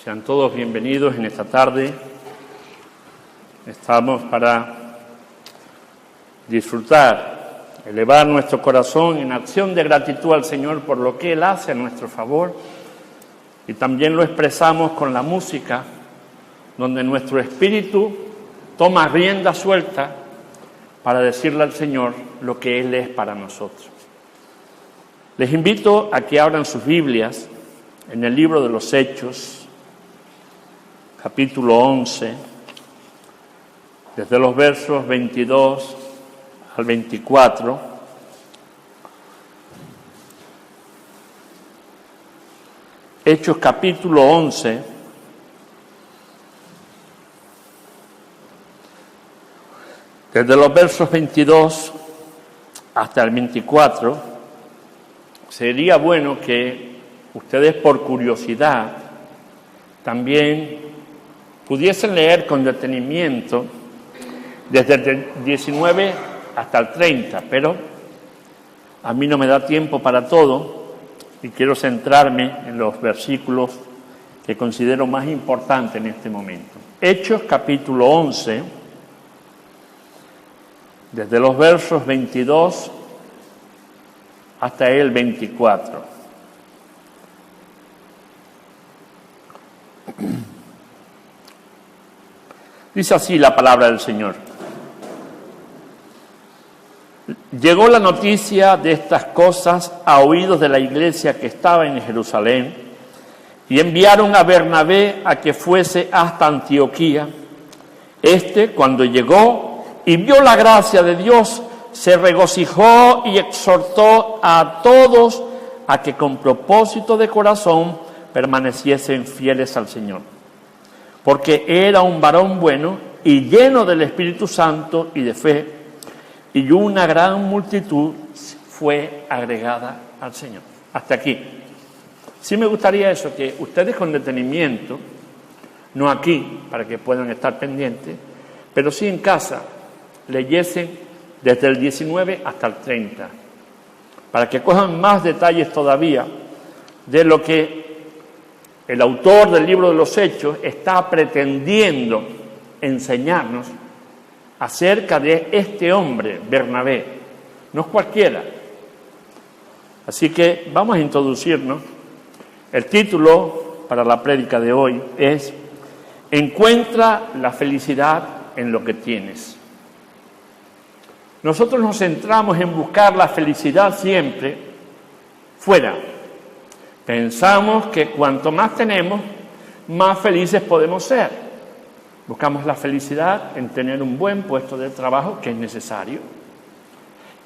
Sean todos bienvenidos en esta tarde. Estamos para disfrutar, elevar nuestro corazón en acción de gratitud al Señor por lo que Él hace a nuestro favor, y también lo expresamos con la música, donde nuestro espíritu toma rienda suelta para decirle al Señor lo que Él es para nosotros. Les invito a que abran sus Biblias en el libro de los Hechos, capítulo 11, desde los versos 22 al 24. Hechos capítulo 11, desde los versos 22 hasta el 24. Sería bueno que ustedes, por curiosidad, también pudiesen leer con detenimiento desde el 19 hasta el 30, pero a mí no me da tiempo para todo y quiero centrarme en los versículos que considero más importantes en este momento. Hechos capítulo 11, desde los versos 22 hasta el 24. Dice así la palabra del Señor. Llegó la noticia de estas cosas a oídos de la iglesia que estaba en Jerusalén, y enviaron a Bernabé a que fuese hasta Antioquía. Cuando llegó y vio la gracia de Dios, se regocijó y exhortó a todos a que con propósito de corazón permaneciesen fieles al Señor, porque era un varón bueno y lleno del Espíritu Santo y de fe, y una gran multitud fue agregada al Señor. Hasta aquí. Sí me gustaría eso, que ustedes con detenimiento, no aquí, para que puedan estar pendientes, pero sí en casa, leyesen desde el 19 hasta el 30, para que cojan más detalles todavía de lo que el autor del libro de los Hechos está pretendiendo enseñarnos acerca de este hombre, Bernabé. No es cualquiera. Así que vamos a introducirnos. El título para la prédica de hoy es Encuentra la felicidad en lo que tienes. Nosotros nos centramos en buscar la felicidad siempre fuera. Pensamos que cuanto más tenemos, más felices podemos ser. Buscamos la felicidad en tener un buen puesto de trabajo, que es necesario.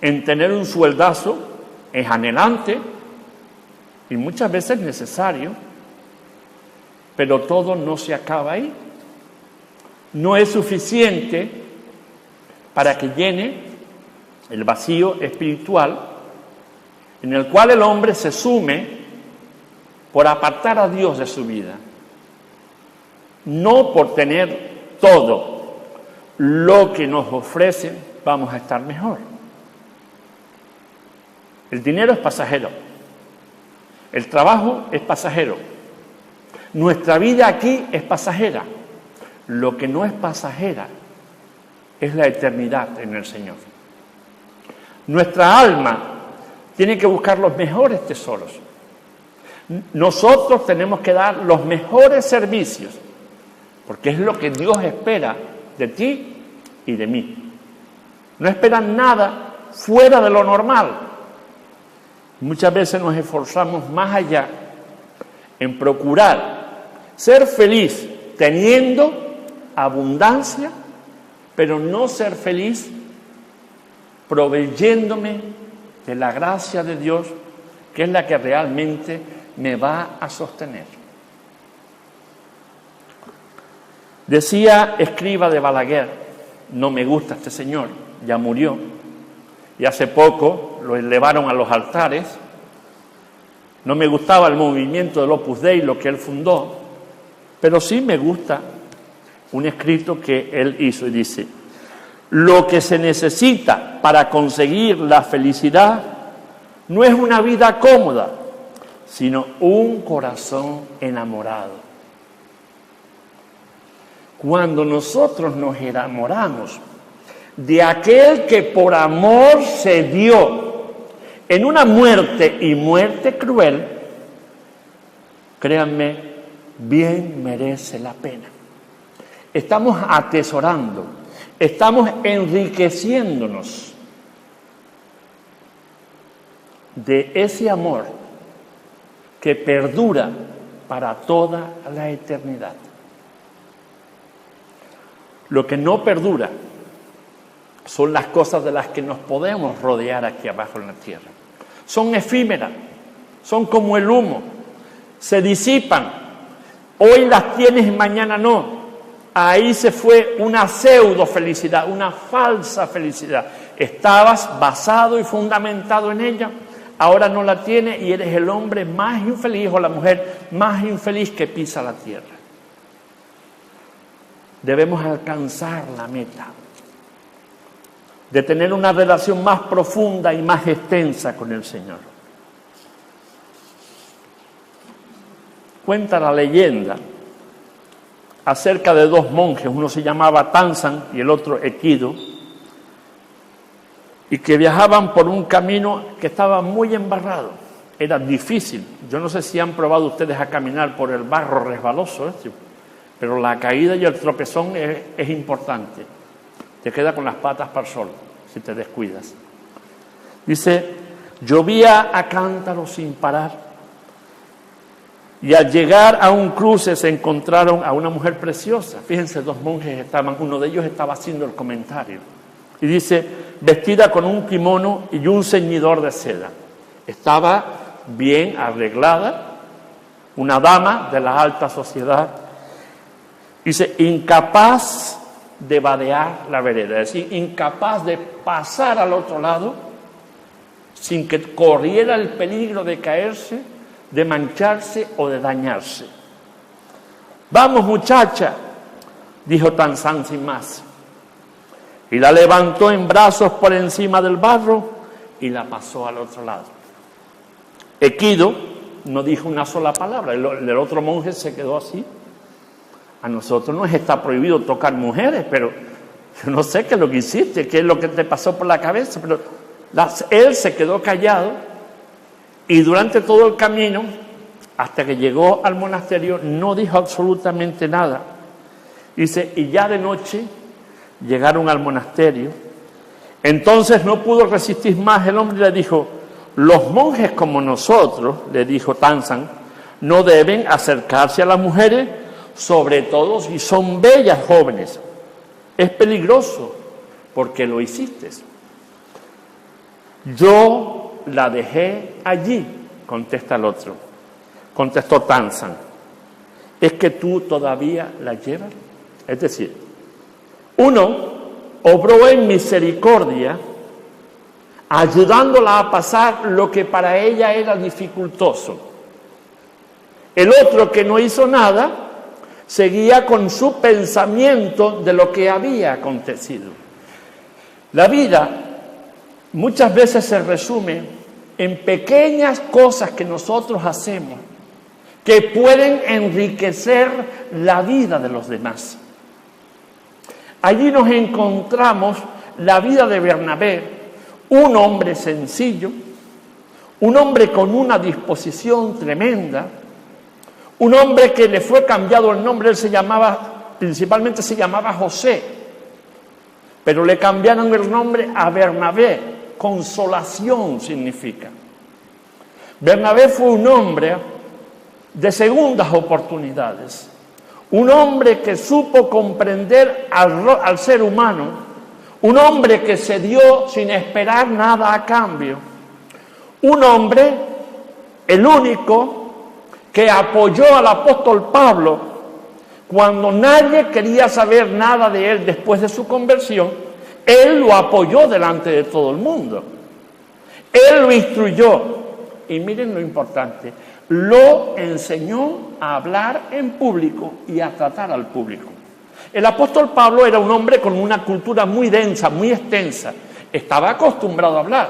En tener un sueldazo es anhelante y muchas veces necesario, pero todo no se acaba ahí. No es suficiente para que llene el vacío espiritual en el cual el hombre se sume por apartar a Dios de su vida. No por tener todo lo que nos ofrecen vamos a estar mejor. El dinero es pasajero. El trabajo es pasajero. Nuestra vida aquí es pasajera. Lo que no es pasajera es la eternidad en el Señor. Nuestra alma tiene que buscar los mejores tesoros. Nosotros tenemos que dar los mejores servicios, porque es lo que Dios espera de ti y de mí. No esperan nada fuera de lo normal. Muchas veces nos esforzamos más allá en procurar ser feliz teniendo abundancia, pero no ser feliz proveyéndome de la gracia de Dios, que es la que realmente me va a sostener. Decía Escrivá de Balaguer, no me gusta este señor, ya murió, y hace poco lo elevaron a los altares. No me gustaba el movimiento del Opus Dei, lo que él fundó, pero sí me gusta un escrito que él hizo y dice: lo que se necesita para conseguir la felicidad no es una vida cómoda, sino un corazón enamorado. Cuando nosotros nos enamoramos de aquel que por amor se dio en una muerte y muerte cruel, créanme, bien merece la pena. Estamos atesorando, estamos enriqueciéndonos de ese amor que perdura para toda la eternidad. Lo que no perdura son las cosas de las que nos podemos rodear aquí abajo en la tierra. Son efímeras, son como el humo, se disipan. Hoy las tienes y mañana no. Ahí se fue una pseudo felicidad, una falsa felicidad. Estabas basado y fundamentado en ella, ahora no la tienes y eres el hombre más infeliz o la mujer más infeliz que pisa la tierra. Debemos alcanzar la meta de tener una relación más profunda y más extensa con el Señor. Cuenta la leyenda acerca de dos monjes, uno se llamaba Tansan y el otro Equido, y que viajaban por un camino que estaba muy embarrado, era difícil. Yo no sé si han probado ustedes a caminar por el barro resbaloso, pero la caída y el tropezón es importante. Te queda con las patas para el sol, si te descuidas. Dice, llovía a cántaros sin parar, y al llegar a un cruce se encontraron a una mujer preciosa. Fíjense, dos monjes estaban, uno de ellos estaba haciendo el comentario. Y dice, vestida con un kimono y un ceñidor de seda. Estaba bien arreglada, una dama de la alta sociedad. Dice, incapaz de vadear la vereda, es decir, incapaz de pasar al otro lado sin que corriera el peligro de caerse, de mancharse o de dañarse. Vamos, muchacha, dijo Tansan sin más, y la levantó en brazos por encima del barro y la pasó al otro lado. Equido no dijo una sola palabra, el otro monje se quedó así. A nosotros nos está prohibido tocar mujeres, pero yo no sé qué es lo que hiciste, qué es lo que te pasó por la cabeza, pero él se quedó callado y durante todo el camino, hasta que llegó al monasterio, no dijo absolutamente nada. Dice, y ya de noche llegaron al monasterio. Entonces no pudo resistir más el hombre y le dijo, los monjes como nosotros, le dijo Tansan, no deben acercarse a las mujeres, sobre todo si son bellas jóvenes. Es peligroso porque lo hiciste. Yo la dejé allí, contesta el otro. Contestó Tansan, ¿es que tú todavía la llevas? Es decir, uno obró en misericordia, ayudándola a pasar lo que para ella era dificultoso. El otro, que no hizo nada, seguía con su pensamiento de lo que había acontecido. La vida muchas veces se resume en pequeñas cosas que nosotros hacemos que pueden enriquecer la vida de los demás. Allí nos encontramos la vida de Bernabé, un hombre sencillo, un hombre con una disposición tremenda, un hombre que le fue cambiado el nombre. Él principalmente se llamaba José, pero le cambiaron el nombre a Bernabé. Consolación significa. Bernabé fue un hombre de segundas oportunidades, un hombre que supo comprender al ser humano, un hombre que se dio sin esperar nada a cambio, un hombre, el único, que apoyó al apóstol Pablo cuando nadie quería saber nada de él después de su conversión. Él lo apoyó delante de todo el mundo. Él lo instruyó. Y miren lo importante, lo enseñó a hablar en público y a tratar al público. El apóstol Pablo era un hombre con una cultura muy densa, muy extensa. Estaba acostumbrado a hablar,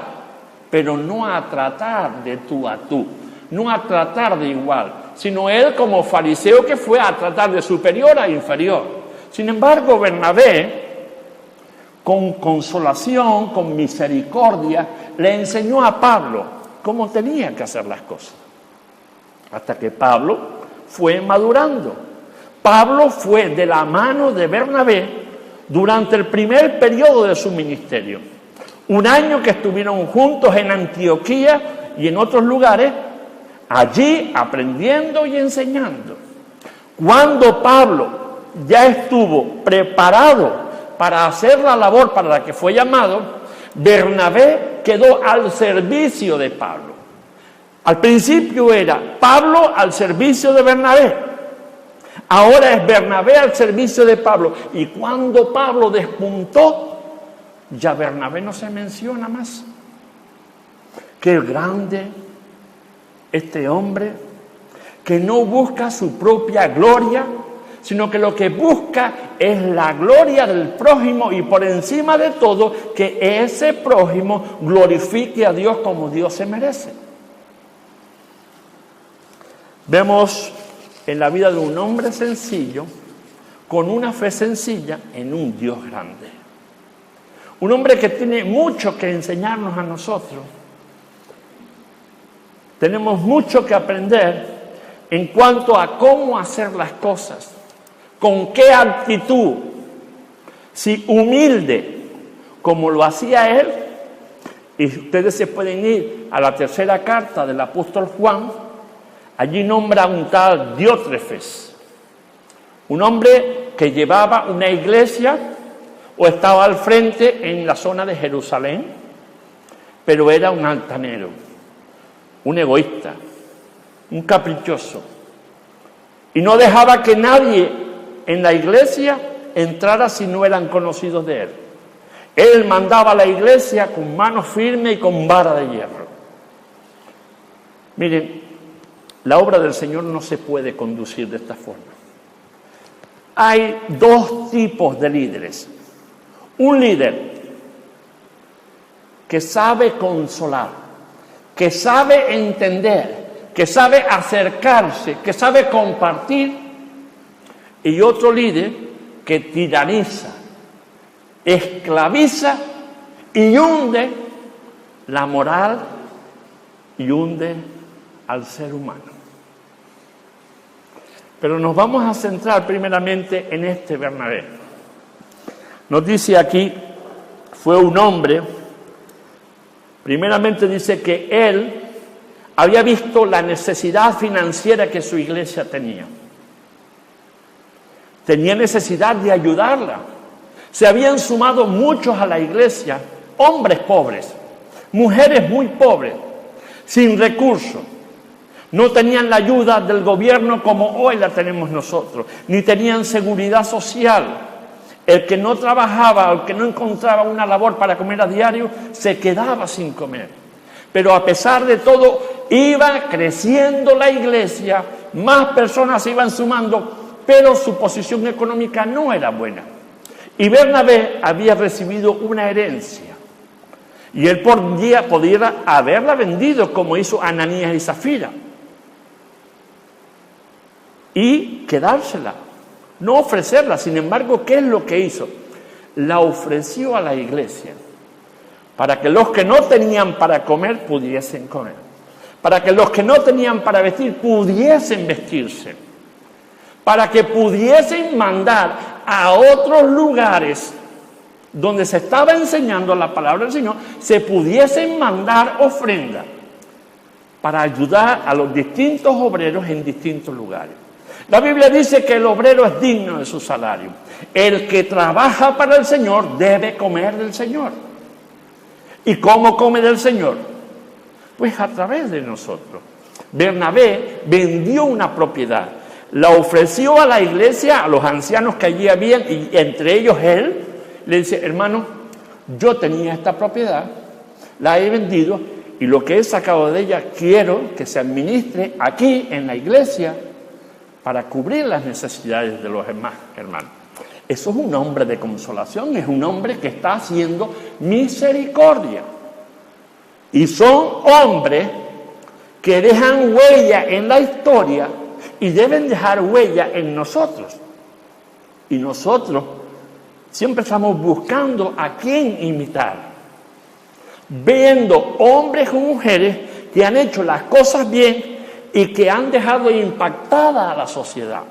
pero no a tratar de tú a tú, no a tratar de igual, sino él como fariseo que fue a tratar de superior a inferior. Sin embargo, Bernabé, con consolación, con misericordia, le enseñó a Pablo cómo tenía que hacer las cosas. Hasta que Pablo fue madurando. Pablo fue de la mano de Bernabé durante el primer periodo de su ministerio. Un año que estuvieron juntos en Antioquía y en otros lugares, allí aprendiendo y enseñando. Cuando Pablo ya estuvo preparado para hacer la labor para la que fue llamado, Bernabé quedó al servicio de Pablo. Al principio era Pablo al servicio de Bernabé. Ahora es Bernabé al servicio de Pablo. Y cuando Pablo despuntó, ya Bernabé no se menciona más. Qué grande este hombre que no busca su propia gloria, sino que lo que busca es la gloria del prójimo y por encima de todo que ese prójimo glorifique a Dios como Dios se merece. Vemos en la vida de un hombre sencillo, con una fe sencilla en un Dios grande. Un hombre que tiene mucho que enseñarnos a nosotros. Tenemos mucho que aprender en cuanto a cómo hacer las cosas, con qué actitud, si humilde, como lo hacía él. Y ustedes se pueden ir a la tercera carta del apóstol Juan. Allí nombra a un tal Diótrefes, un hombre que llevaba una iglesia o estaba al frente en la zona de Jerusalén, pero era un altanero, un egoísta, un caprichoso, y no dejaba que nadie en la iglesia entrara si no eran conocidos de él. Él mandaba a la iglesia con mano firme y con vara de hierro. Miren, la obra del Señor no se puede conducir de esta forma. Hay dos tipos de líderes. Un líder que sabe consolar, que sabe entender, que sabe acercarse, que sabe compartir, y otro líder que tiraniza, esclaviza y hunde la moral y hunde al ser humano. Pero nos vamos a centrar primeramente en este Bernabé. Nos dice aquí, fue un hombre, primeramente dice que él había visto la necesidad financiera que su iglesia tenía. Tenía necesidad de ayudarla. Se habían sumado muchos a la iglesia, hombres pobres, mujeres muy pobres, sin recursos. No tenían la ayuda del gobierno como hoy la tenemos nosotros, ni tenían seguridad social. El que no trabajaba, el que no encontraba una labor para comer a diario, se quedaba sin comer. Pero a pesar de todo, iba creciendo la iglesia, más personas se iban sumando, pero su posición económica no era buena. Y Bernabé había recibido una herencia. Y él podía haberla vendido como hizo Ananías y Zafira. Y quedársela, no ofrecerla. Sin embargo, ¿qué es lo que hizo? La ofreció a la iglesia para que los que no tenían para comer pudiesen comer, para que los que no tenían para vestir pudiesen vestirse, para que pudiesen mandar a otros lugares donde se estaba enseñando la palabra del Señor, se pudiesen mandar ofrendas para ayudar a los distintos obreros en distintos lugares. La Biblia dice que el obrero es digno de su salario. El que trabaja para el Señor debe comer del Señor. ¿Y cómo come del Señor? Pues a través de nosotros. Bernabé vendió una propiedad, la ofreció a la iglesia, a los ancianos que allí habían, y entre ellos él, le dice: hermano, yo tenía esta propiedad, la he vendido, y lo que he sacado de ella quiero que se administre aquí en la iglesia para cubrir las necesidades de los demás hermanos. Eso es un hombre de consolación, es un hombre que está haciendo misericordia. Y son hombres que dejan huella en la historia y deben dejar huella en nosotros. Y nosotros siempre estamos buscando a quién imitar, viendo hombres o mujeres que han hecho las cosas bien y que han dejado impactada a la sociedad.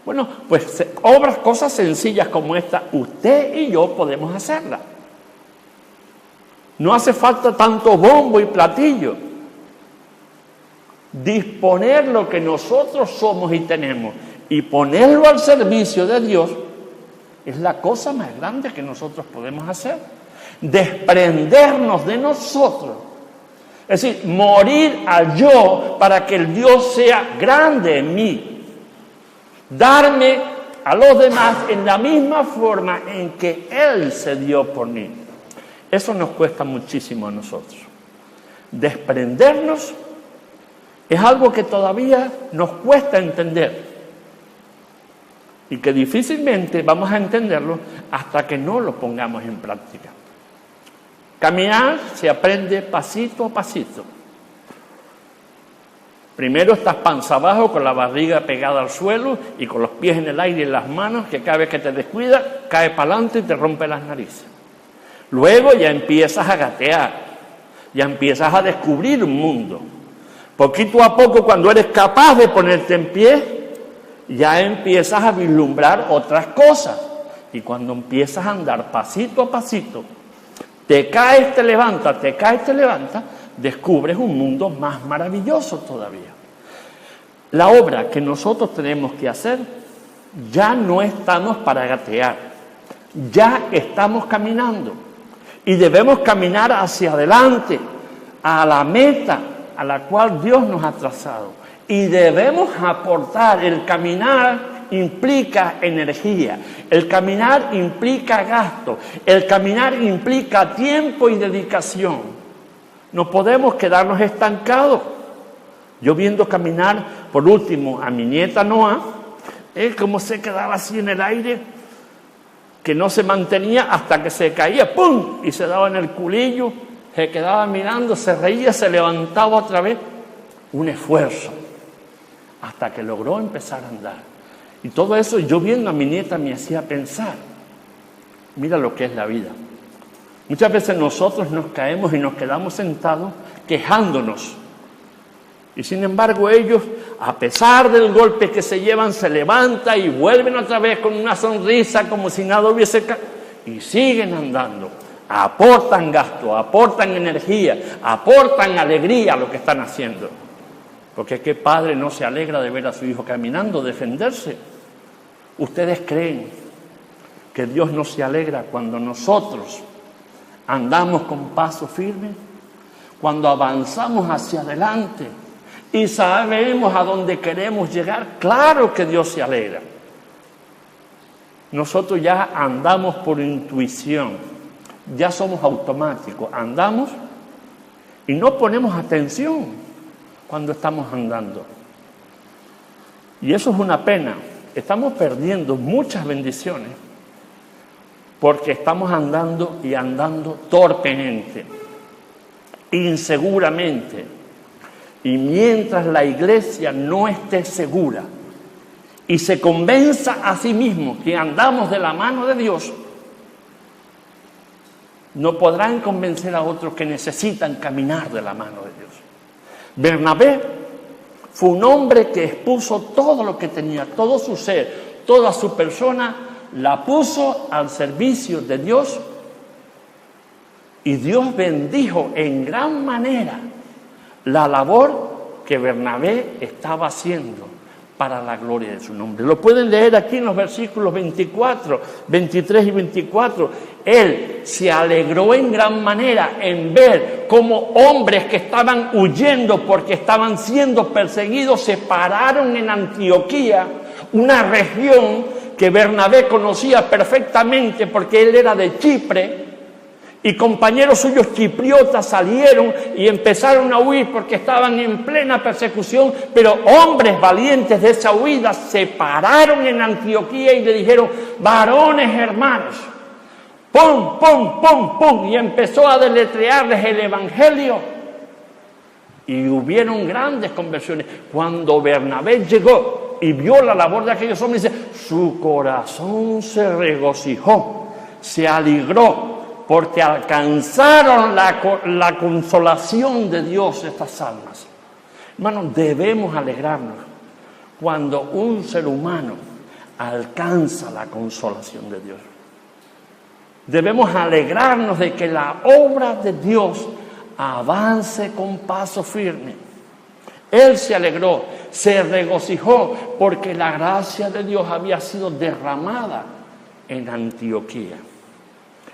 Bueno, pues cosas sencillas como esta, usted y yo podemos hacerlas. No hace falta tanto bombo y platillo. Disponer lo que nosotros somos y tenemos y ponerlo al servicio de Dios es la cosa más grande que nosotros podemos hacer. Desprendernos de nosotros. Es decir, morir al yo para que el Dios sea grande en mí. Darme a los demás en la misma forma en que Él se dio por mí. Eso nos cuesta muchísimo a nosotros. Desprendernos es algo que todavía nos cuesta entender y que difícilmente vamos a entenderlo hasta que no lo pongamos en práctica. Caminar se aprende pasito a pasito. Primero estás panza abajo con la barriga pegada al suelo y con los pies en el aire y las manos, que cada vez que te descuidas cae para adelante y te rompe las narices. Luego ya empiezas a gatear, ya empiezas a descubrir un mundo. Poquito a poco, cuando eres capaz de ponerte en pie, ya empiezas a vislumbrar otras cosas. Y cuando empiezas a andar pasito a pasito, te caes, te levantas, descubres un mundo más maravilloso todavía. La obra que nosotros tenemos que hacer, ya no estamos para gatear, ya estamos caminando. Y debemos caminar hacia adelante, a la meta a la cual Dios nos ha trazado. Y debemos aportar. El caminar implica energía, el caminar implica gasto, el caminar implica tiempo y dedicación. No podemos quedarnos estancados. Yo viendo caminar, por último, a mi nieta Noa, cómo se quedaba así en el aire, que no se mantenía hasta que se caía, ¡pum!, y se daba en el culillo, se quedaba mirando, se reía, se levantaba otra vez. Un esfuerzo, hasta que logró empezar a andar. Y todo eso, yo viendo a mi nieta, me hacía pensar, mira lo que es la vida. Muchas veces nosotros nos caemos y nos quedamos sentados quejándonos. Y sin embargo ellos, a pesar del golpe que se llevan, se levantan y vuelven otra vez con una sonrisa como si nada hubiese caído. Y siguen andando. Aportan gasto, aportan energía, aportan alegría a lo que están haciendo. Porque ¿qué padre no se alegra de ver a su hijo caminando, defenderse? ¿Ustedes creen que Dios no se alegra cuando nosotros andamos con paso firme? Cuando avanzamos hacia adelante y sabemos a dónde queremos llegar, claro que Dios se alegra. Nosotros ya andamos por intuición, ya somos automáticos, andamos y no ponemos atención cuando estamos andando. Y eso es una pena. Estamos perdiendo muchas bendiciones porque estamos andando y andando torpemente, inseguramente. Y mientras la iglesia no esté segura y se convenza a sí mismo que andamos de la mano de Dios, no podrán convencer a otros que necesitan caminar de la mano de Dios. Bernabé fue un hombre que expuso todo lo que tenía, todo su ser, toda su persona, la puso al servicio de Dios y Dios bendijo en gran manera la labor que Bernabé estaba haciendo para la gloria de su nombre. Lo pueden leer aquí en los versículos 24, 23 y 24. Él se alegró en gran manera en ver cómo hombres que estaban huyendo porque estaban siendo perseguidos se pararon en Antioquía, una región que Bernabé conocía perfectamente porque él era de Chipre. Y compañeros suyos chipriotas salieron y empezaron a huir porque estaban en plena persecución, pero hombres valientes de esa huida se pararon en Antioquía y le dijeron: varones hermanos, pum, pum, pum, pum, y empezó a deletrearles el evangelio. Y hubieron grandes conversiones. Cuando Bernabé llegó y vio la labor de aquellos hombres, dice, su corazón se regocijó, se alegró, porque alcanzaron la consolación de Dios estas almas. Hermanos, debemos alegrarnos cuando un ser humano alcanza la consolación de Dios. Debemos alegrarnos de que la obra de Dios avance con paso firme. Él se alegró, se regocijó, porque la gracia de Dios había sido derramada en Antioquía.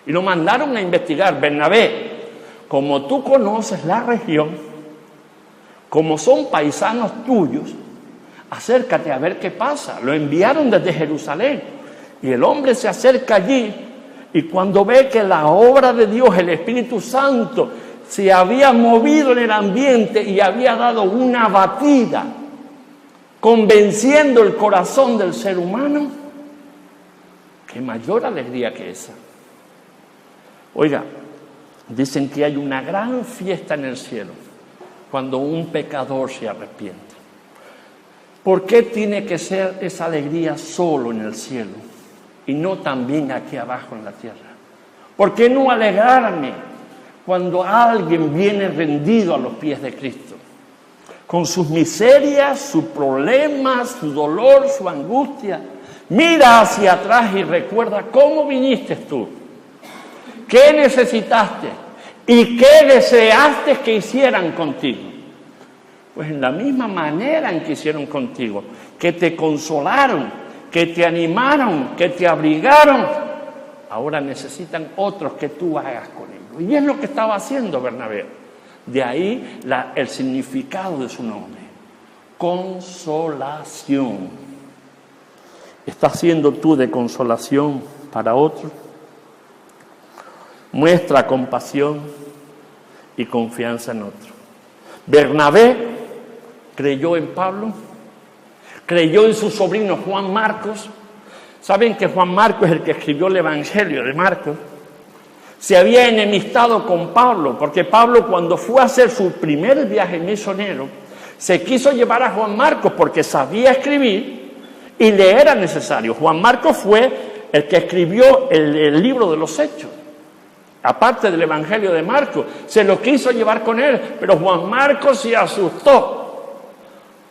Y lo mandaron a investigar. Bernabé, como tú conoces la región, como son paisanos tuyos, acércate a ver qué pasa. Lo enviaron desde Jerusalén. Y el hombre se acerca allí, y cuando ve que la obra de Dios, el Espíritu Santo, se había movido en el ambiente y había dado una batida, convenciendo el corazón del ser humano, qué mayor alegría que esa. Oiga, dicen que hay una gran fiesta en el cielo cuando un pecador se arrepiente. ¿Por qué tiene que ser esa alegría solo en el cielo y no también aquí abajo en la tierra? ¿Por qué no alegrarme cuando alguien viene rendido a los pies de Cristo, con sus miserias, sus problemas, su dolor, su angustia? Mira hacia atrás y recuerda cómo viniste tú, qué necesitaste y qué deseaste que hicieran contigo. Pues en la misma manera en que hicieron contigo, que te consolaron, que te animaron, que te abrigaron, ahora necesitan otros que tú hagas con ellos. Y es lo que estaba haciendo Bernabé. De ahí el significado de su nombre. Consolación. ¿Estás siendo tú de consolación para otros? Muestra compasión y confianza en otros. Bernabé creyó en Pablo, creyó en su sobrino Juan Marcos. ¿Saben que Juan Marcos es el que escribió el Evangelio de Marcos? Se había enemistado con Pablo, porque Pablo, cuando fue a hacer su primer viaje misionero, se quiso llevar a Juan Marcos porque sabía escribir y le era necesario. Juan Marcos fue el que escribió el libro de los Hechos, aparte del Evangelio de Marcos. Se lo quiso llevar con él, pero Juan Marcos se asustó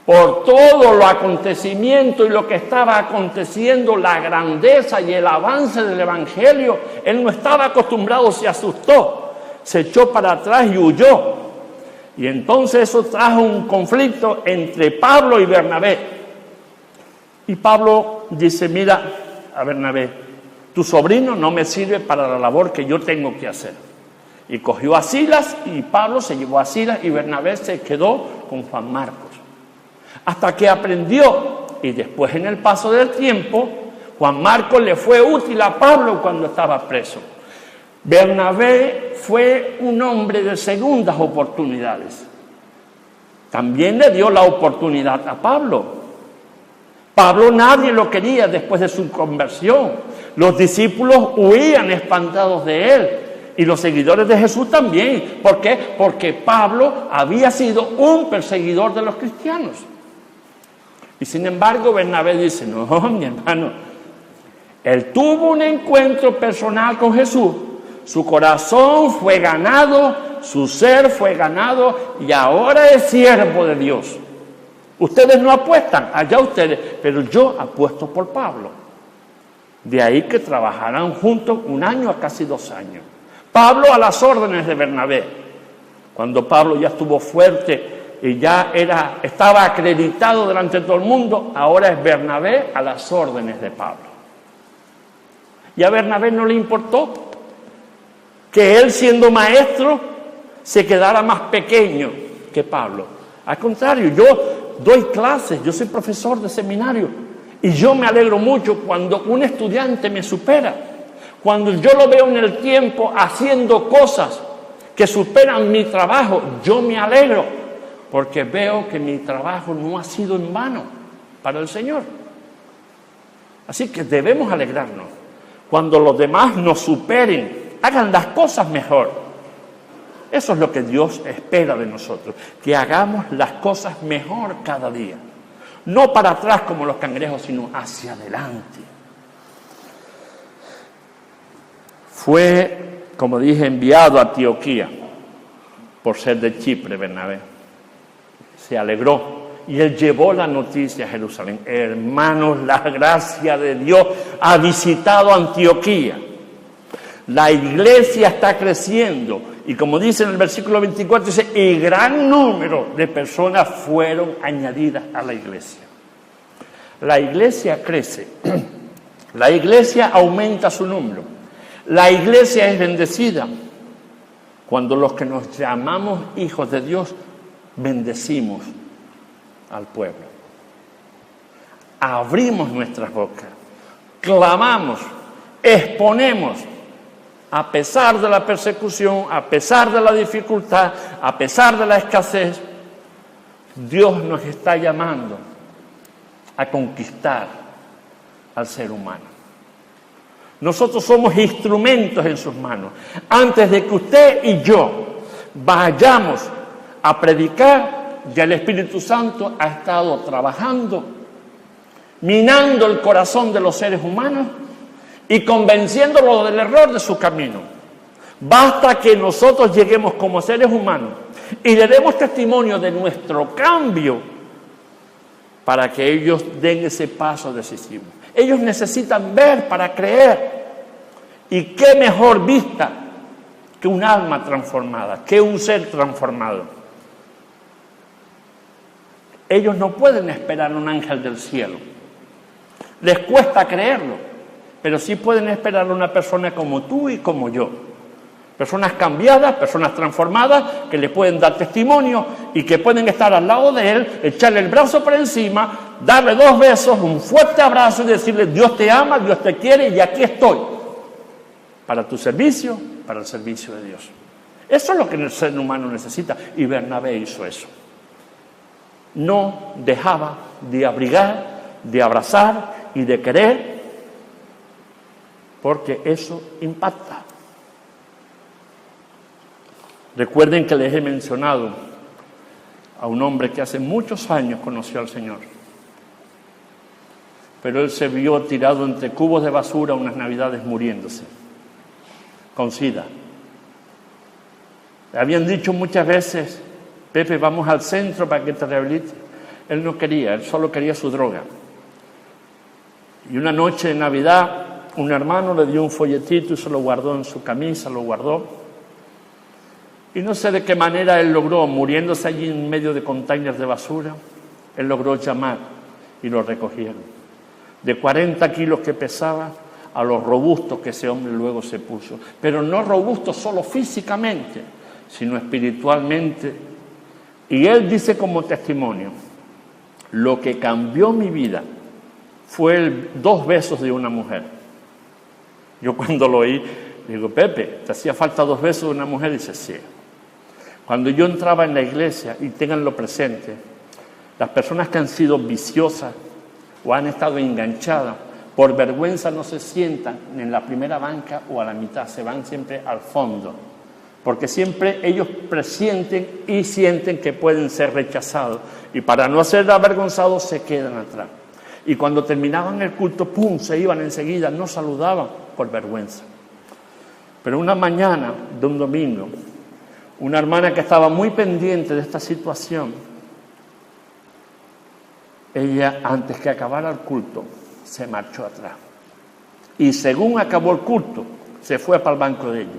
por todo lo acontecimiento y lo que estaba aconteciendo, la grandeza y el avance del Evangelio. Él no estaba acostumbrado, se asustó, se echó para atrás y huyó. Y entonces eso trajo un conflicto entre Pablo y Bernabé. Y Pablo dice, mira, a Bernabé, tu sobrino no me sirve para la labor que yo tengo que hacer. Y cogió a Silas, y Pablo se llevó a Silas, y Bernabé se quedó con Juan Marcos. Hasta que aprendió, y después en el paso del tiempo, Juan Marcos le fue útil a Pablo cuando estaba preso. Bernabé fue un hombre de segundas oportunidades. También le dio la oportunidad a Pablo. Pablo nadie lo quería después de su conversión. Los discípulos huían espantados de él. Y los seguidores de Jesús también. ¿Por qué? Porque Pablo había sido un perseguidor de los cristianos. Y sin embargo, Bernabé dice, no, mi hermano, él tuvo un encuentro personal con Jesús, su corazón fue ganado, su ser fue ganado y ahora es siervo de Dios. Ustedes no apuestan, allá ustedes, pero yo apuesto por Pablo. De ahí que trabajarán juntos 1 año a casi 2 años. Pablo a las órdenes de Bernabé. Cuando Pablo ya estuvo fuerte y ya estaba acreditado delante de todo el mundo, ahora es Bernabé a las órdenes de Pablo. Y a Bernabé no le importó que él, siendo maestro, se quedara más pequeño que Pablo. Al contrario, yo doy clases, yo soy profesor de seminario y yo me alegro mucho cuando un estudiante me supera, cuando yo lo veo en el tiempo haciendo cosas que superan mi trabajo, yo me alegro. Porque veo que mi trabajo no ha sido en vano para el Señor. Así que debemos alegrarnos cuando los demás nos superen, hagan las cosas mejor. Eso es lo que Dios espera de nosotros, que hagamos las cosas mejor cada día. No para atrás como los cangrejos, sino hacia adelante. Fue, como dije, enviado a Antioquía por ser de Chipre, Bernabé. Se alegró y él llevó la noticia a Jerusalén. Hermanos, la gracia de Dios ha visitado Antioquía. La iglesia está creciendo y como dice en el versículo 24, dice, y gran número de personas fueron añadidas a la iglesia. La iglesia crece, la iglesia aumenta su número, la iglesia es bendecida cuando los que nos llamamos hijos de Dios bendecimos al pueblo. Abrimos nuestras bocas, clamamos, exponemos, a pesar de la persecución, a pesar de la dificultad, a pesar de la escasez, Dios nos está llamando a conquistar al ser humano. Nosotros somos instrumentos en sus manos. Antes de que usted y yo vayamos a predicar, ya el Espíritu Santo ha estado trabajando, minando el corazón de los seres humanos y convenciéndolo del error de su camino. Basta que nosotros lleguemos como seres humanos y le demos testimonio de nuestro cambio para que ellos den ese paso decisivo. Ellos necesitan ver para creer. Y qué mejor vista que un alma transformada, que un ser transformado. Ellos no pueden esperar un ángel del cielo. Les cuesta creerlo. Pero sí pueden esperar a una persona como tú y como yo. Personas cambiadas, personas transformadas, que le pueden dar testimonio y que pueden estar al lado de él, echarle el brazo por encima, darle 2 besos, un fuerte abrazo y decirle, Dios te ama, Dios te quiere y aquí estoy. Para tu servicio, para el servicio de Dios. Eso es lo que el ser humano necesita. Y Bernabé hizo eso. No dejaba de abrigar, de abrazar y de querer, porque eso impacta. Recuerden que les he mencionado a un hombre que hace muchos años conoció al Señor, pero él se vio tirado entre cubos de basura unas navidades muriéndose, con SIDA. Le habían dicho muchas veces, Pepe, vamos al centro para que te rehabilite. Él no quería, él solo quería su droga. Y una noche de Navidad, un hermano le dio un folletito y se lo guardó en su camisa, lo guardó. Y no sé de qué manera él logró, muriéndose allí en medio de containers de basura, él logró llamar y lo recogieron. De 40 kilos que pesaba, a lo robusto que ese hombre luego se puso. Pero no robusto solo físicamente, sino espiritualmente. Y él dice como testimonio, lo que cambió mi vida fue 2 besos de una mujer. Yo cuando lo oí, digo, Pepe, ¿te hacía falta 2 besos de una mujer? Dice, sí. Cuando yo entraba en la iglesia, y ténganlo presente, las personas que han sido viciosas o han estado enganchadas, por vergüenza no se sientan en la primera banca o a la mitad, se van siempre al fondo, porque siempre ellos presienten y sienten que pueden ser rechazados, y para no ser avergonzados se quedan atrás. Y cuando terminaban el culto, ¡pum!, se iban enseguida, no saludaban por vergüenza. Pero una mañana de un domingo, una hermana que estaba muy pendiente de esta situación, ella, antes que acabara el culto, se marchó atrás. Y según acabó el culto, se fue para el banco de ellos.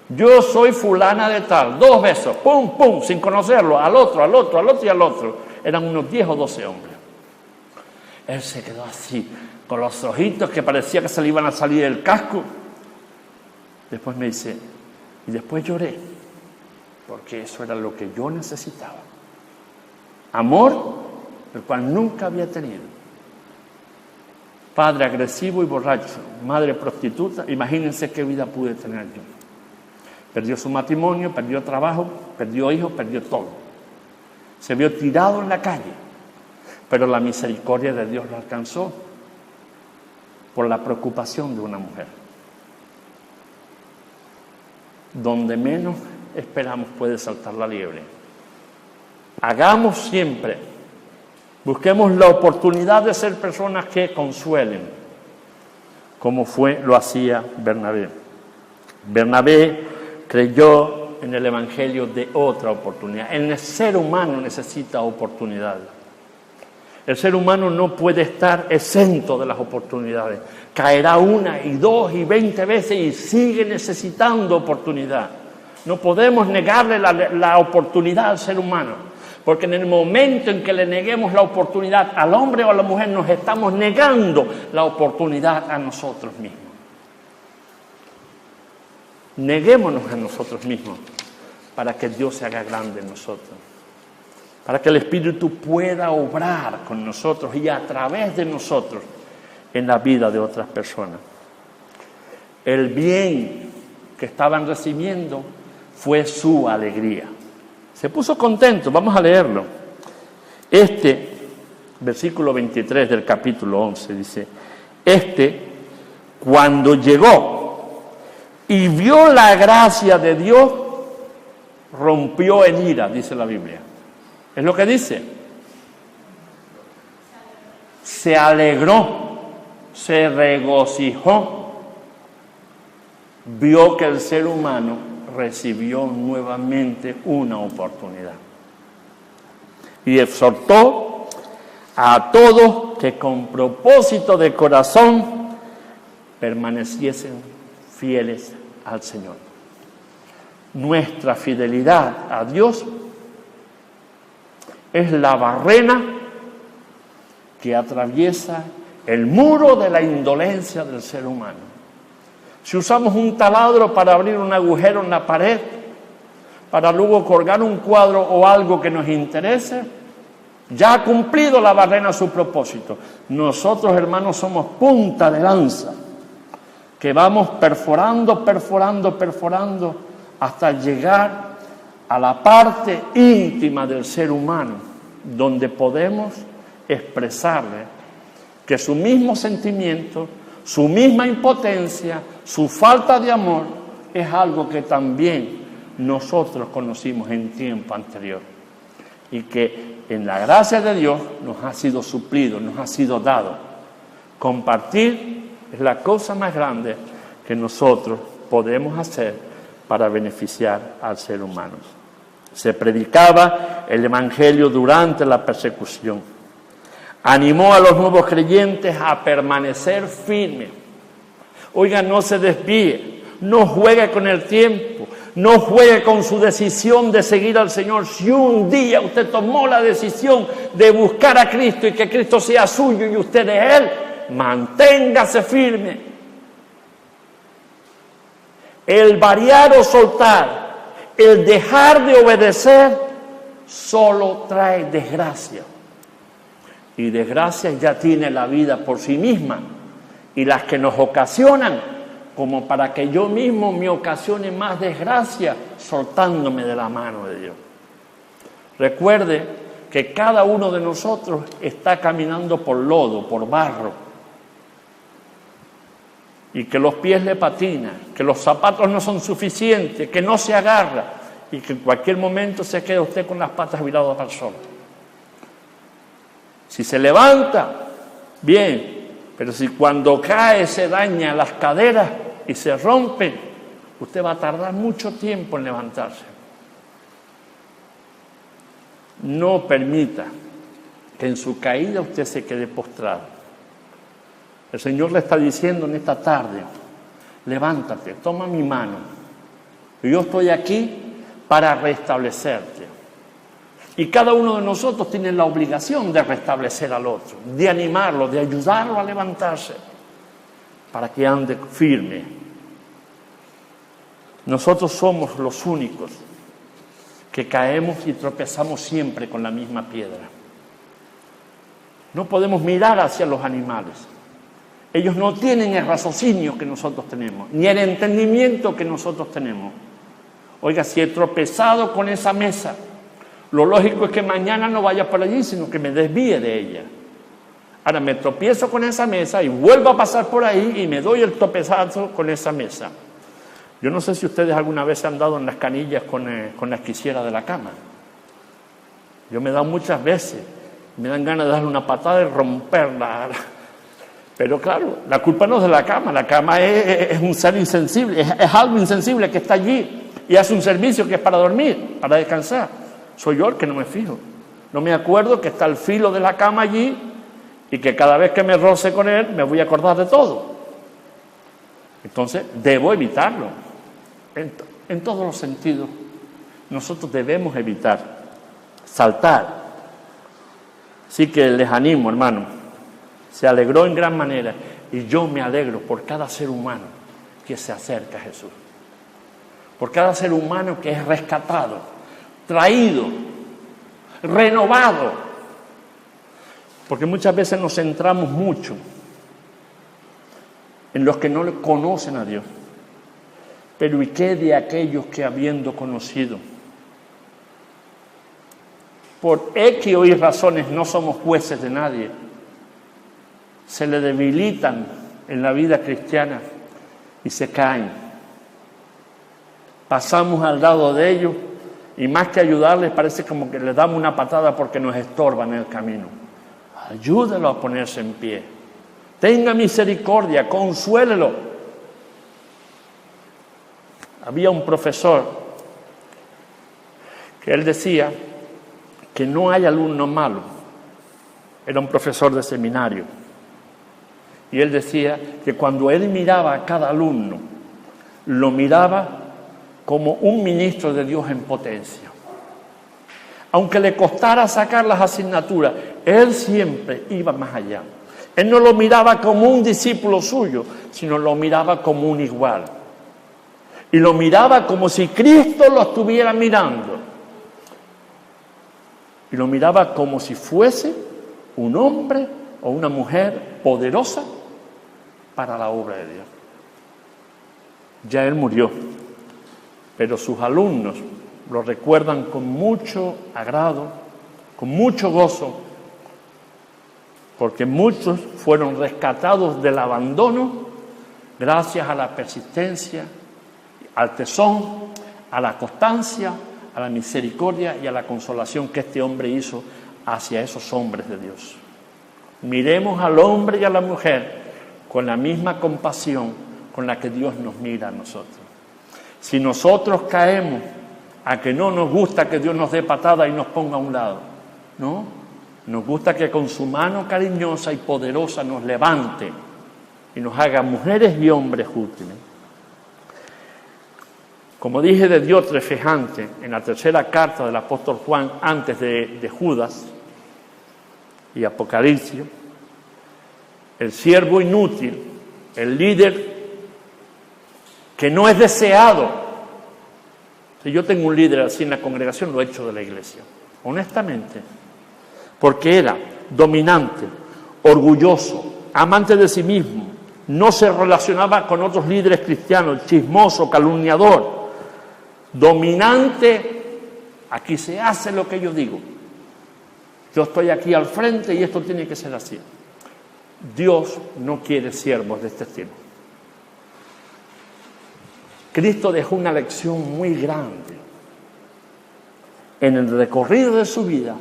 Yo soy fulana de tal, 2 besos, pum, pum, sin conocerlo, al otro, al otro, al otro y al otro. Eran unos 10 o 12 hombres. Él se quedó así, con los ojitos que parecía que se le iban a salir del casco. Después me dice, y después lloré, porque eso era lo que yo necesitaba. Amor, el cual nunca había tenido. Padre agresivo y borracho, madre prostituta, imagínense qué vida pude tener yo. Perdió su matrimonio, perdió trabajo, perdió hijos, perdió todo. Se vio tirado en la calle, pero la misericordia de Dios lo alcanzó por la preocupación de una mujer. Donde menos esperamos puede saltar la liebre. Hagamos siempre Busquemos la oportunidad de ser personas que consuelen, como lo hacía Bernabé. Bernabé creyó en el Evangelio de otra oportunidad. El ser humano necesita oportunidades. El ser humano no puede estar exento de las oportunidades. Caerá 1 y 2 y 20 veces y sigue necesitando oportunidad. No podemos negarle la oportunidad al ser humano, porque en el momento en que le neguemos la oportunidad al hombre o a la mujer, nos estamos negando la oportunidad a nosotros mismos. Neguémonos a nosotros mismos para que Dios se haga grande en nosotros, para que el Espíritu pueda obrar con nosotros y a través de nosotros en la vida de otras personas. El bien que estaban recibiendo fue su alegría. Se puso contento, vamos a leerlo. Versículo 23 del capítulo 11 dice: cuando llegó y vio la gracia de Dios, rompió en ira, dice la Biblia. Es lo que dice. Se alegró, se regocijó, vio que el ser humano recibió nuevamente una oportunidad. Y exhortó a todos que con propósito de corazón permaneciesen fieles al Señor. Nuestra fidelidad a Dios es la barrera que atraviesa el muro de la indolencia del ser humano. Si usamos un taladro para abrir un agujero en la pared, para luego colgar un cuadro o algo que nos interese, ya ha cumplido la barrera su propósito. Nosotros, hermanos, somos punta de lanza, que vamos perforando hasta llegar a la parte íntima del ser humano, donde podemos expresarle que su mismo sentimiento, su misma impotencia, su falta de amor, es algo que también nosotros conocimos en tiempo anterior y que en la gracia de Dios nos ha sido suplido, nos ha sido dado. Compartir es la cosa más grande que nosotros podemos hacer para beneficiar al ser humano. Se predicaba el Evangelio durante la persecución. Animó a los nuevos creyentes a permanecer firmes. Oiga, no se desvíe, no juegue con el tiempo, no juegue con su decisión de seguir al Señor. Si un día usted tomó la decisión de buscar a Cristo y que Cristo sea suyo y usted de Él, manténgase firme. El variar o soltar, el dejar de obedecer, solo trae desgracia. Y desgracia ya tiene la vida por sí misma. Y las que nos ocasionan, como para que yo mismo me ocasione más desgracia, soltándome de la mano de Dios. Recuerde que cada uno de nosotros está caminando por lodo, por barro. Y que los pies le patinan, que los zapatos no son suficientes, que no se agarra y que en cualquier momento se queda usted con las patas viradas al sol. Si se levanta, bien, pero si cuando cae se daña las caderas y se rompen, usted va a tardar mucho tiempo en levantarse. No permita que en su caída usted se quede postrado. El Señor le está diciendo en esta tarde: levántate, toma mi mano. Yo estoy aquí para restablecerte. Y cada uno de nosotros tiene la obligación de restablecer al otro, de animarlo, de ayudarlo a levantarse, para que ande firme. Nosotros somos los únicos que caemos y tropezamos siempre con la misma piedra. No podemos mirar hacia los animales. Ellos no tienen el raciocinio que nosotros tenemos, ni el entendimiento que nosotros tenemos. Oiga, si he tropezado con esa mesa, lo lógico es que mañana no vaya por allí, sino que me desvíe de ella. Ahora me tropiezo con esa mesa y vuelvo a pasar por ahí y me doy el tropezazo con esa mesa. Yo no sé si ustedes alguna vez han dado en las canillas con la esquiciera de la cama. Yo me he dado muchas veces Me dan ganas de darle una patada y romperla. Pero claro, la culpa no es de la cama es un ser insensible, es algo insensible que está allí y hace un servicio que es para dormir, para descansar. Soy yo el que no me fijo. No me acuerdo que está el filo de la cama allí y que cada vez que me roce con él me voy a acordar de todo. Entonces, debo evitarlo. En todos los sentidos, nosotros debemos evitar saltar. Así que les animo, hermano. Se alegró en gran manera y yo me alegro por cada ser humano que se acerca a Jesús. Por cada ser humano que es rescatado, traído, renovado. Porque muchas veces nos centramos mucho en los que no le conocen a Dios. Pero ¿y qué de aquellos que habiendo conocido? Por X o Y razones no somos jueces de nadie. Se le debilitan en la vida cristiana y se caen. Pasamos al lado de ellos y más que ayudarles parece como que les damos una patada porque nos estorban en el camino. Ayúdelo a ponerse en pie. Tenga misericordia, consuélelo. Había un profesor que él decía que no hay alumno malo. Era un profesor de seminario. Y él decía que cuando él miraba a cada alumno, lo miraba como un ministro de Dios en potencia. Aunque le costara sacar las asignaturas, él siempre iba más allá. Él no lo miraba como un discípulo suyo, sino lo miraba como un igual. Y lo miraba como si Cristo lo estuviera mirando. Y lo miraba como si fuese un hombre o una mujer poderosa para la obra de Dios. Ya él murió, pero sus alumnos lo recuerdan con mucho agrado, con mucho gozo, porque muchos fueron rescatados del abandono gracias a la persistencia, al tesón, a la constancia, a la misericordia y a la consolación que este hombre hizo hacia esos hombres de Dios. Miremos al hombre y a la mujer con la misma compasión con la que Dios nos mira a nosotros. Si nosotros caemos a que no nos gusta que Dios nos dé patada y nos ponga a un lado, ¿no? Nos gusta que con su mano cariñosa y poderosa nos levante y nos haga mujeres y hombres útiles. Como dije de Diótrefes antes, en la tercera carta del apóstol Juan, antes de Judas y Apocalipsis, el siervo inútil, el líder que no es deseado. Si yo tengo un líder así en la congregación, lo echo de la iglesia, honestamente, porque era dominante, orgulloso, amante de sí mismo, no se relacionaba con otros líderes cristianos, chismoso, calumniador, dominante. Aquí se hace lo que yo digo. Yo estoy aquí al frente y esto tiene que ser así. Dios no quiere siervos de este estilo. Cristo dejó una lección muy grande en el recorrido de su vida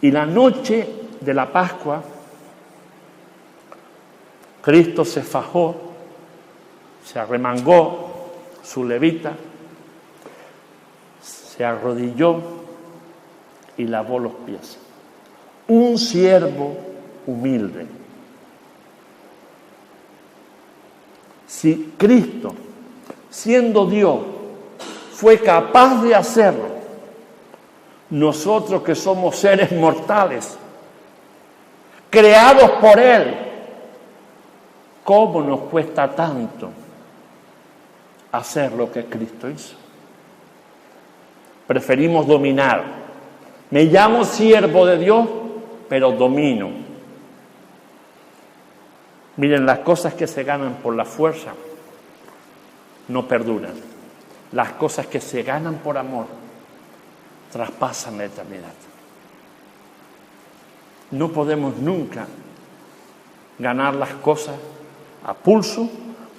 y la noche de la Pascua. Cristo se fajó, se arremangó su levita, se arrodilló y lavó los pies. Un siervo humilde. Si Cristo, siendo Dios, fue capaz de hacerlo, nosotros que somos seres mortales, creados por Él, ¿cómo nos cuesta tanto hacer lo que Cristo hizo? Preferimos dominar. Me llamo siervo de Dios, pero domino. Miren, las cosas que se ganan por la fuerza no perduran. Las cosas que se ganan por amor traspasan la eternidad. No podemos nunca ganar las cosas a pulso,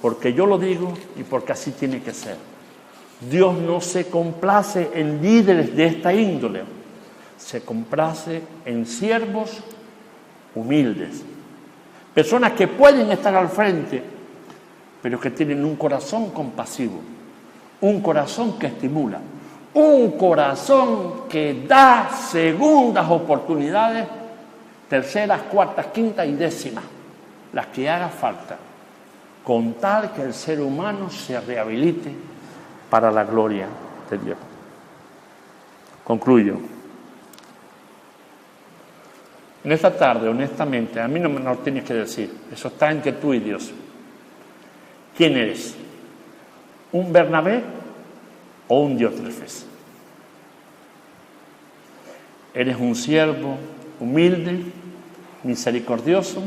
porque yo lo digo y porque así tiene que ser. Dios no se complace en líderes de esta índole, se complace en siervos humildes. Personas que pueden estar al frente, pero que tienen un corazón compasivo, un corazón que estimula, un corazón que da segundas oportunidades, terceras, cuartas, quintas y décimas, las que haga falta, con tal que el ser humano se rehabilite para la gloria de Dios. Concluyo. En esta tarde, honestamente, a mí no me lo tienes que decir, eso está entre tú y Dios. ¿Quién eres? ¿Un Bernabé o un Diótrefes? ¿Eres un siervo humilde, misericordioso,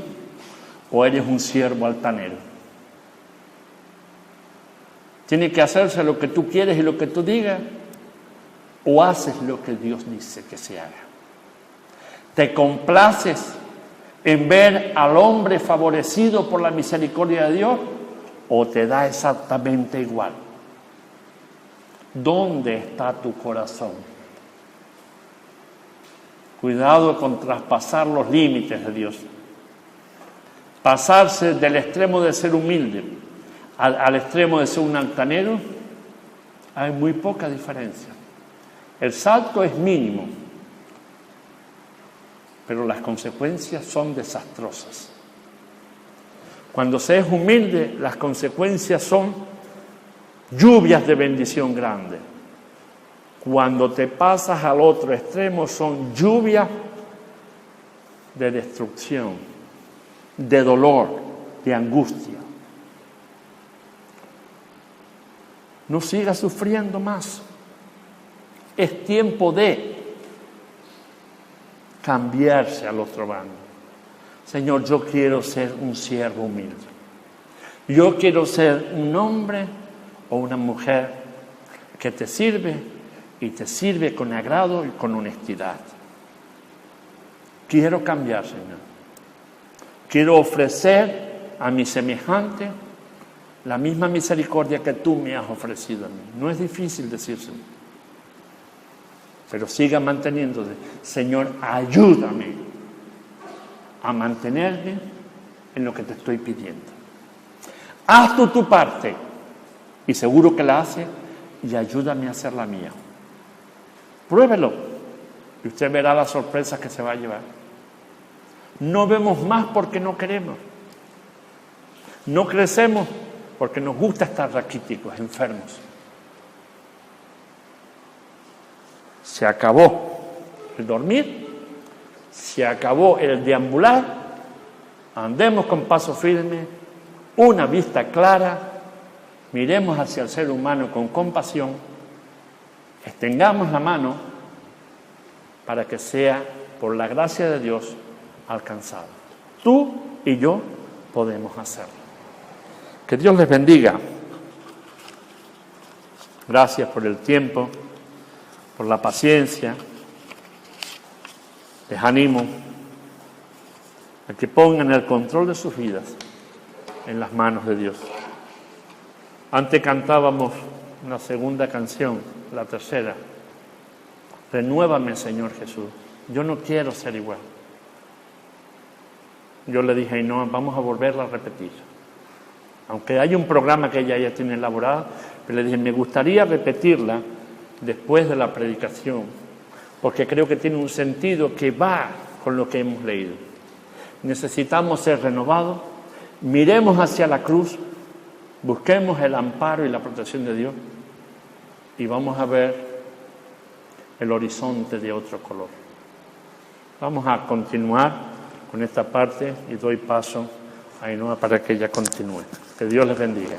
o eres un siervo altanero? ¿Tiene que hacerse lo que tú quieres y lo que tú digas, o haces lo que Dios dice que se haga? ¿Te complaces en ver al hombre favorecido por la misericordia de Dios, o te da exactamente igual? ¿Dónde está tu corazón? Cuidado con traspasar los límites de Dios. Pasarse del extremo de ser humilde al extremo de ser un altanero, hay muy poca diferencia. El salto es mínimo, pero las consecuencias son desastrosas. Cuando se es humilde, las consecuencias son lluvias de bendición grande. Cuando te pasas al otro extremo, son lluvias de destrucción, de dolor, de angustia. No sigas sufriendo más. Es tiempo de cambiarse al otro bando. Señor, yo quiero ser un siervo humilde. Yo quiero ser un hombre o una mujer que te sirve y te sirve con agrado y con honestidad. Quiero cambiar, Señor. Quiero ofrecer a mi semejante la misma misericordia que tú me has ofrecido a mí. No es difícil decírselo, pero siga manteniéndose. Señor, ayúdame a mantenerme en lo que te estoy pidiendo. Haz tú tu parte, y seguro que la haces, y ayúdame a hacer la mía. Pruébelo, y usted verá las sorpresas que se va a llevar. No vemos más porque no queremos. No crecemos porque nos gusta estar raquíticos, enfermos. Se acabó el dormir, se acabó el deambular. Andemos con paso firme, una vista clara, miremos hacia el ser humano con compasión, extendamos la mano para que sea, por la gracia de Dios, alcanzado. Tú y yo podemos hacerlo. Que Dios les bendiga. Gracias por el tiempo, por la paciencia. Les animo a que pongan el control de sus vidas en las manos de Dios. Antes cantábamos una segunda canción, la tercera. Renuévame, Señor Jesús. Yo no quiero ser igual. Yo le dije, no, vamos a volverla a repetir. Aunque hay un programa que ella ya tiene elaborado, pero le dije, me gustaría repetirla después de la predicación, porque creo que tiene un sentido que va con lo que hemos leído. Necesitamos ser renovados, miremos hacia la cruz, busquemos el amparo y la protección de Dios, y vamos a ver el horizonte de otro color. Vamos a continuar con esta parte y doy paso a Ainhoa para que ella continúe. Que Dios les bendiga.